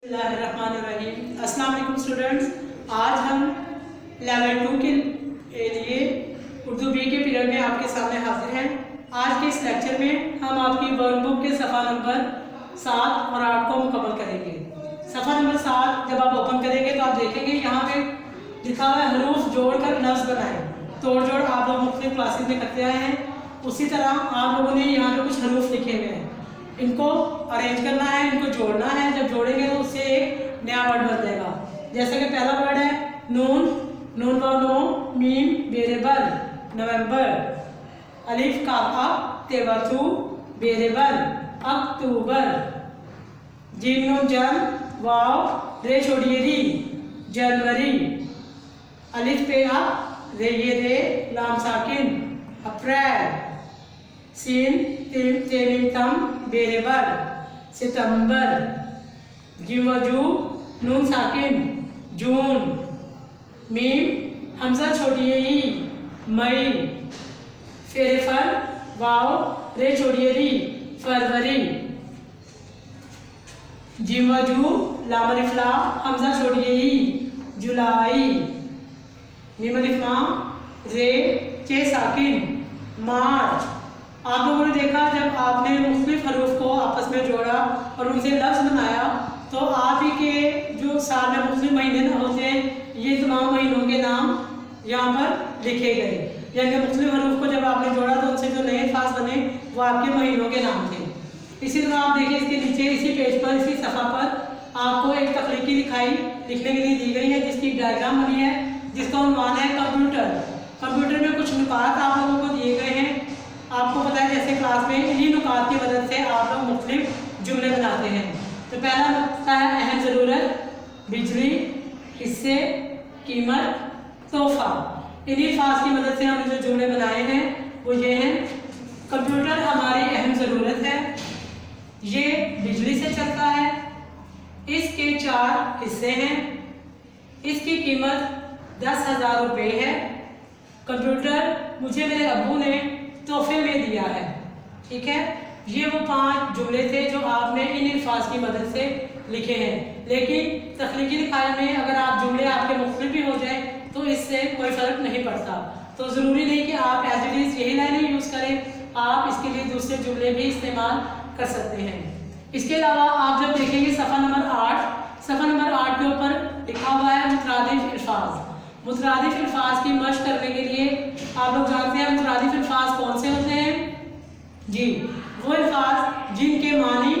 अस्सलाम वालेकुम स्टूडेंट्स, आज हम लेवल 2 के लिए उर्दू बी के पीरियड में आपके सामने हाजिर हैं। आज के इस लेक्चर में हम आपकी वर्कबुक के सफ़ा नंबर 7 और 8 को मुकम्मल करेंगे। सफ़ा नंबर 7 जब आप ओपन करेंगे तो आप देखेंगे यहाँ पे लिखा हुआ है हरूफ जोड़कर लफ्ज़ बनाएं। तोड़ जोड़ आप लोग मुख्तलिफ क्लासेस में करते आए हैं, उसी तरह आप लोगों ने यहाँ पे कुछ हरूफ लिखे हुए हैं, इनको अरेंज करना है, इनको जोड़ना है। जब जोड़ेंगे तो उससे एक नया वर्ड बन जाएगा। जैसे कि पहला वर्ड है नून, नून व नो, मीम बेरेबल नवंबर, अलिफ काफा तेवथु बेरेबल अक्टूबर, जीम नून जन वाव रे छोड़िए जनवरी, अलिफ पे अप रे ये रे लाम साकिन अप्रैल, सीन तेमिम तम बेरेबर सितंबर, जिमजू नून साकिन जून, मीम हमजा छोड़िए ई मई, फेरेफर वाव रे छोड़िए री फरवरी, जिमजू लामरिफला हमजा छोड़िए ई जुलाई, मीमरिफमा रे चे साकिन मार्च। आप लोगों ने देखा जब आपने मुख्तलिफ हरूफ को आपस में जोड़ा और उनसे लफ्ज़ बनाया तो आप ही के जो साल में मुख्तलिफ महीने होते हैं, ये तमाम महीनों के नाम यहाँ पर लिखे गए। यानी मुख्तलिफ हरूफ को जब आपने जोड़ा तो उनसे जो नए अल्फाज बने वो आपके महीनों के नाम थे। इसी तरह आप देखिए इसके नीचे इसी पेज पर, इसी सफ़ा पर आपको एक तख्लीकी लिखाई लिखने के लिए दी गई है, जिसकी डायग्राम बनी है, जिसका उन्वान है कंप्यूटर। कंप्यूटर में कुछ नुकात आप लोगों को दिए गए हैं। आपको पता है जैसे क्लास में इन्हीं नुकात की मदद से आप लोग मुख्तलिफ जुमले बनाते हैं। तो पहला नुक्ता है अहम ज़रूरत, बिजली, हिस्से, कीमत, तोहफा। इन्हीं अल्फाज की मदद से हमने जो जुमले बनाए हैं वो ये हैं। कंप्यूटर हमारी अहम ज़रूरत है, ये बिजली से चलता है, इसके 4 हिस्से हैं, इसकी कीमत 10,000 रुपये है। कंप्यूटर मुझे मेरे अब्बू ने तोहफे में दिया है। ठीक है, ये वो 5 जुमले थे जो आपने इन अल्फाज की मदद से लिखे हैं। लेकिन तख्लीकी लिखाई में अगर आप जुमले आपके मुख्तलिफ भी हो जाए तो इससे कोई फ़र्क नहीं पड़ता। तो ज़रूरी नहीं कि आप एज इट इज़ यही लाइनें यूज़ करें, आप इसके लिए दूसरे जुमले भी इस्तेमाल कर सकते हैं। इसके अलावा आप जब देखेंगे सफ़ा नंबर 8 के ऊपर लिखा हुआ है मुतरादिफ अल्फाज। मुतरादिफ अल्फाज की मशक करने के लिए आप लोग जानते हैं मुतरादिफ अल्फाज कौन से होते हैं जी, वो अल्फाज जिनके मानी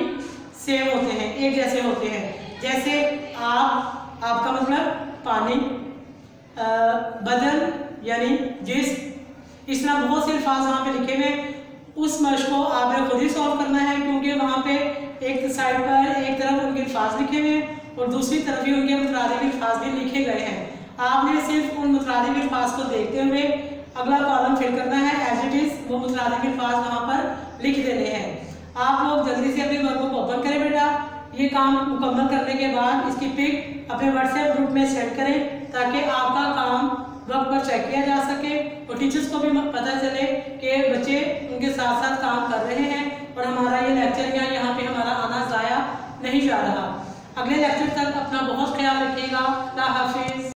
सेम होते हैं, एक जैसे होते हैं। जैसे आपका मतलब पानी, बदन यानी जिस्म। इस तरह बहुत से अल्फाज वहाँ पे लिखे हुए। उस मशक को आपने खुद ही सॉल्व करना है, क्योंकि वहाँ पे एक साइड पर एक तरफ उनके अल्फाज लिखे हुए और दूसरी तरफ ही उनके मुतरादिफ अल्फाज भी लिखे गए हैं। आपने सिर्फ उन मुतरादिफ अल्फाज को देखते हुए अगला कॉलम फिल करना है, एज इट इज़ वो मुतरादिफ अल्फाज वहाँ पर लिख देने हैं। आप लोग जल्दी से अपनी वर्कबुक ओपन करें बेटा। ये काम मुकम्मल करने के बाद इसकी पिक अपने व्हाट्सएप ग्रुप में सेंड करें ताकि आपका काम वक्त पर चेक किया जा सके और टीचर्स को भी पता चले कि बच्चे उनके साथ साथ काम कर रहे हैं और हमारा ये लेक्चर या यहाँ पे हमारा आना ज़ाया नहीं जा रहा। अगले लेक्चर तक अपना बहुत ख्याल रखिएगा। अल्लाह हाफिज़।